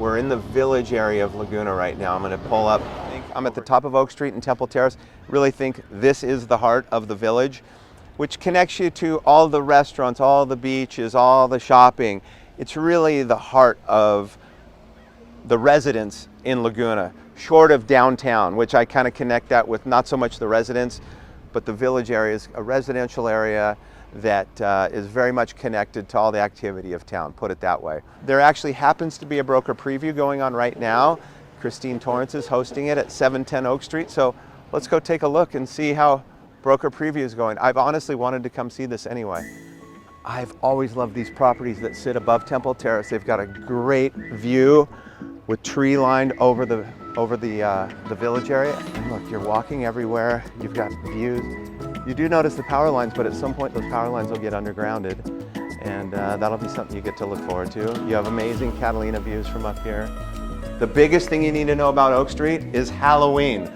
We're in the village area of Laguna right now. I'm going to pull up. I'm at the top of Oak Street and Temple Terrace. Really think this is the heart of the village, which connects you to all the restaurants, all the beaches, all the shopping. It's really the heart of the residents in Laguna, short of downtown, which I kind of connect that with not so much the residents, but the village area is a residential area that is very much connected to all the activity of town, put it that way. There actually happens to be a broker preview going on right now. Christine Torrance is hosting it at 710 Oak Street, so let's go take a look and see how broker preview is going. I've honestly wanted to come see this anyway. I've always loved these properties that sit above Temple Terrace. They've got a great view with tree lined over the village area. And look, you're walking everywhere. You've got views. You do notice the power lines, but at some point those power lines will get undergrounded, and that'll be something you get to look forward to. You have amazing Catalina views from up here. The biggest thing you need to know about Oak Street is Halloween.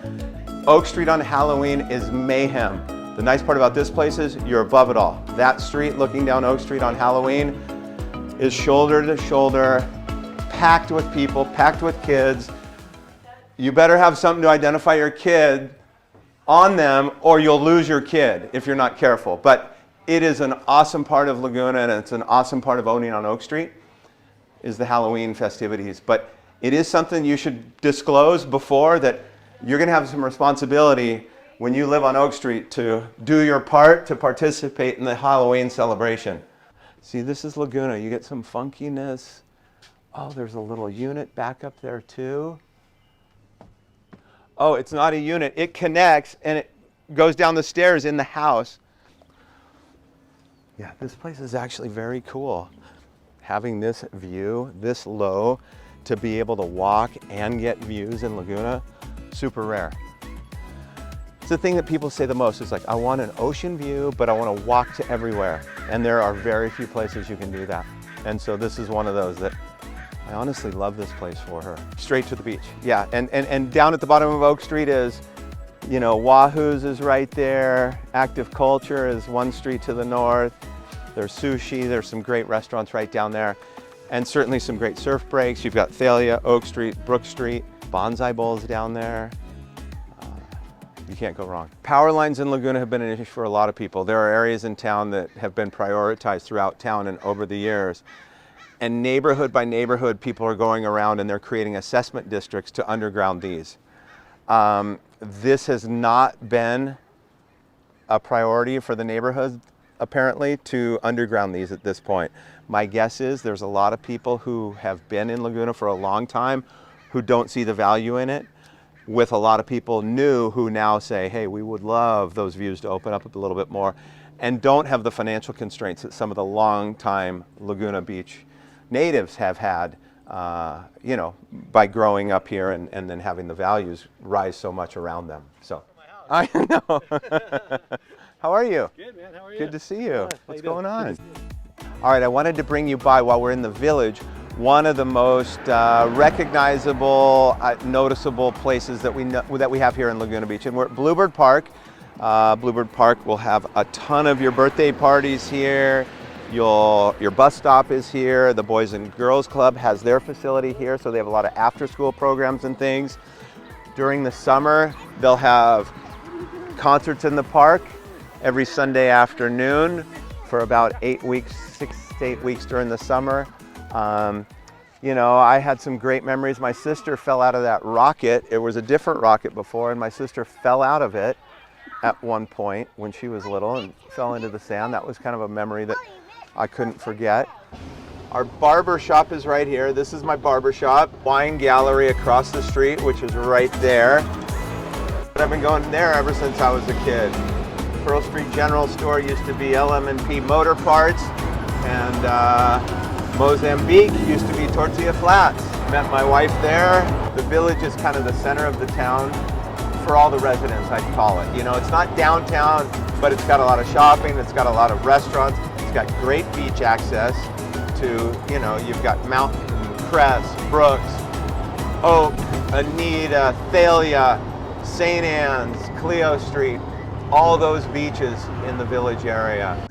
Oak Street on Halloween is mayhem. The nice part about this place is you're above it all. That street looking down Oak Street on Halloween is shoulder to shoulder, packed with people, packed with kids. You better have something to identify your kid on them or you'll lose your kid if you're not careful. But it is an awesome part of Laguna, and it's an awesome part of owning on Oak Street is the Halloween festivities. But it is something you should disclose before, that you're going to have some responsibility when you live on Oak Street to do your part to participate in the Halloween celebration. See, this is Laguna. You get some funkiness. Oh, there's a little unit back up there too. Oh, it's not a unit. It connects and it goes down the stairs in the house. Yeah, this place is actually very cool. Having this view this low to be able to walk and get views in Laguna, super rare. It's the thing that people say the most. It's like, I want an ocean view, but I want to walk to everywhere. And there are very few places you can do that. And so this is one of those that I honestly love this place for her. Straight to the beach. Yeah, and down at the bottom of Oak Street is, you know, Wahoo's is right there. Active Culture is one street to the north. There's sushi, there's some great restaurants right down there. And certainly some great surf breaks. You've got Thalia, Oak Street, Brook Street, Bonsai Bowls down there. You can't go wrong. Power lines in Laguna have been an issue for a lot of people. There are areas in town that have been prioritized throughout town and over the years. And neighborhood by neighborhood, people are going around and they're creating assessment districts to underground these. This has not been a priority for the neighborhood, apparently, to underground these at this point. My guess is there's a lot of people who have been in Laguna for a long time who don't see the value in it, with a lot of people new who now say, hey, we would love those views to open up a little bit more, and don't have the financial constraints that some of the long-time Laguna Beach natives have had, you know, by growing up here and then having the values rise so much around them. So, I know. How are you? Good, man. How are you? Good to see you. What's going on? All right, I wanted to bring you by while we're in the village. One of the most recognizable, noticeable places that we have here in Laguna Beach, and we're at Bluebird Park. Bluebird Park will have a ton of your birthday parties here. Your bus stop is here. The Boys and Girls Club has their facility here, so they have a lot of after-school programs and things. During the summer, they'll have concerts in the park every Sunday afternoon for about 8 weeks, 6 to 8 weeks during the summer. You know, I had some great memories. My sister fell out of that rocket. It was a different rocket before, and my sister fell out of it at one point when she was little and fell into the sand. That was kind of a memory that I couldn't forget. Our barber shop is right here. This is my barber shop. Wine gallery across the street, which is right there. But I've been going there ever since I was a kid. Pearl Street General Store used to be LM&P Motor Parts, and Mozambique used to be Tortilla Flats. Met my wife there. The village is kind of the center of the town for all the residents, I'd call it. You know, it's not downtown, but it's got a lot of shopping, it's got a lot of restaurants, it's got great beach access to, you know, you've got Mountain, Crest, Brooks, Oak, Anita, Thalia, St. Anne's, Cleo Street, all those beaches in the village area.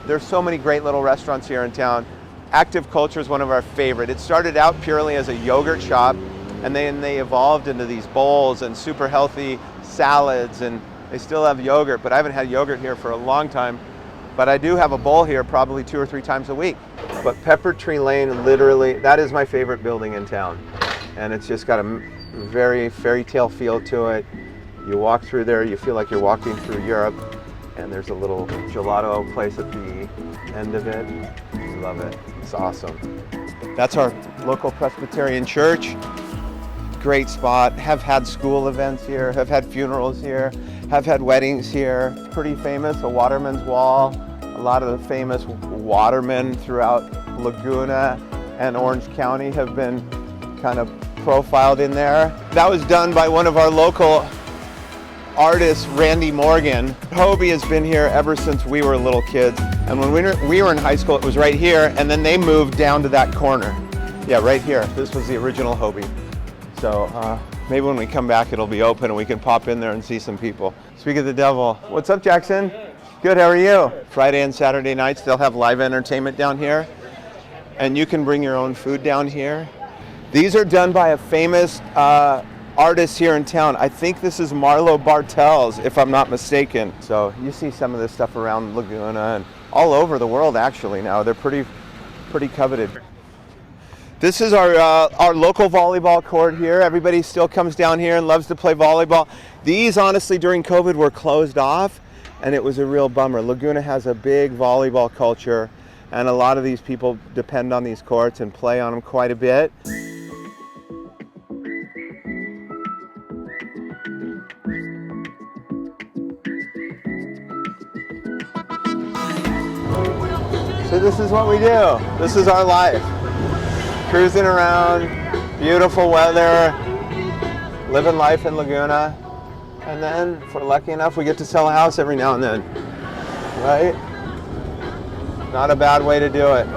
There's so many great little restaurants here in town. Active Culture is one of our favorite. It started out purely as a yogurt shop, and then they evolved into these bowls and super healthy salads, and they still have yogurt, but I haven't had yogurt here for a long time. But I do have a bowl here probably 2 or 3 times a week. But Pepper Tree Lane, literally, that is my favorite building in town. And it's just got a very fairy tale feel to it. You walk through there, you feel like you're walking through Europe. And there's a little gelato place at the end of it. I love it. It's awesome. That's our local Presbyterian church. Great spot. Have had school events here, have had funerals here, have had weddings here. Pretty famous, a waterman's wall. A lot of the famous watermen throughout Laguna and Orange County have been kind of profiled in there. That was done by one of our local artist, Randy Morgan. Hobie has been here ever since we were little kids. And when we were in high school, it was right here, and then they moved down to that corner. Yeah, right here. This was the original Hobie. So maybe when we come back, it'll be open and we can pop in there and see some people. Speak of the devil. What's up, Jackson? Good, how are you? Friday and Saturday nights, they'll have live entertainment down here. And you can bring your own food down here. These are done by a famous artist here in town. I think this is Marlo Bartels, if I'm not mistaken. So you see some of this stuff around Laguna and all over the world actually now. They're pretty coveted. This is our local volleyball court here. Everybody still comes down here and loves to play volleyball. These honestly during COVID were closed off and it was a real bummer. Laguna has a big volleyball culture and a lot of these people depend on these courts and play on them quite a bit. So this is what we do. This is our life. Cruising around, beautiful weather, living life in Laguna. And then, if we're lucky enough, we get to sell a house every now and then. Right? Not a bad way to do it.